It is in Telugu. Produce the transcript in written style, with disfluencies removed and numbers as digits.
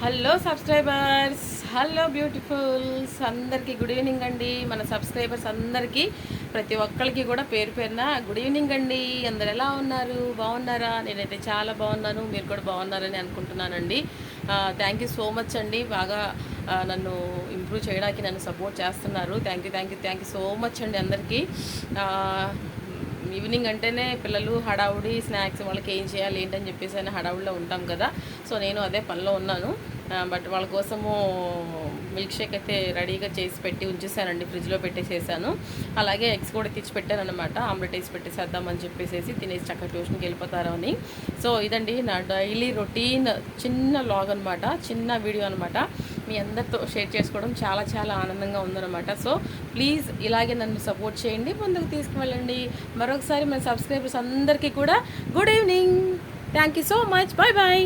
హలో సబ్స్క్రైబర్స్, హలో బ్యూటిఫుల్స్, అందరికీ గుడ్ ఈవినింగ్ అండి. మన సబ్స్క్రైబర్స్ అందరికీ ప్రతి ఒక్కరికి కూడా పేరు పేరున గుడ్ ఈవినింగ్ అండి. అందరు ఎలా ఉన్నారు? బాగున్నారా? నేనైతే చాలా బాగున్నాను, మీరు కూడా బాగున్నారని అనుకుంటున్నానండి. థ్యాంక్ యూ సో మచ్ అండి. బాగా నన్ను ఇంప్రూవ్ చేయడానికి నన్ను సపోర్ట్ చేస్తున్నారు. థ్యాంక్ యూ సో మచ్ అండి అందరికీ. ఈవినింగ్ అంటేనే పిల్లలు హడావుడి, స్నాక్స్ వాళ్ళకి ఏం చేయాలి ఏంటని చెప్పేసి అని హడావుడిలో ఉంటాం కదా. సో నేను అదే పనిలో ఉన్నాను. బట్ వాళ్ళ కోసము మిల్క్ షేక్ అయితే రెడీగా చేసి పెట్టి ఉంచేసానండి, ఫ్రిడ్జ్లో పెట్టేసేసాను. అలాగే ఎగ్స్ కూడా తెచ్చి పెట్టాను అనమాట. ఆమ్లెట్ వేసి పెట్టేసేద్దామని చెప్పేసి తినేసి చక్కగా ట్యూషన్కి వెళ్ళిపోతారు అని. సో ఇదండి నా డైలీ రొటీన్ చిన్న లాగ్ అనమాట, చిన్న వీడియో అనమాట. మీ అందరితో షేర్ చేసుకోవడం చాలా చాలా ఆనందంగా ఉందన్నమాట. సో ప్లీజ్ ఇలాగే నన్ను సపోర్ట్ చేయండి, ముందుకు తీసుకువెళ్ళండి. మరొకసారి మన సబ్స్క్రైబర్స్ అందరికీ కూడా good evening. Thank you so much. Bye bye.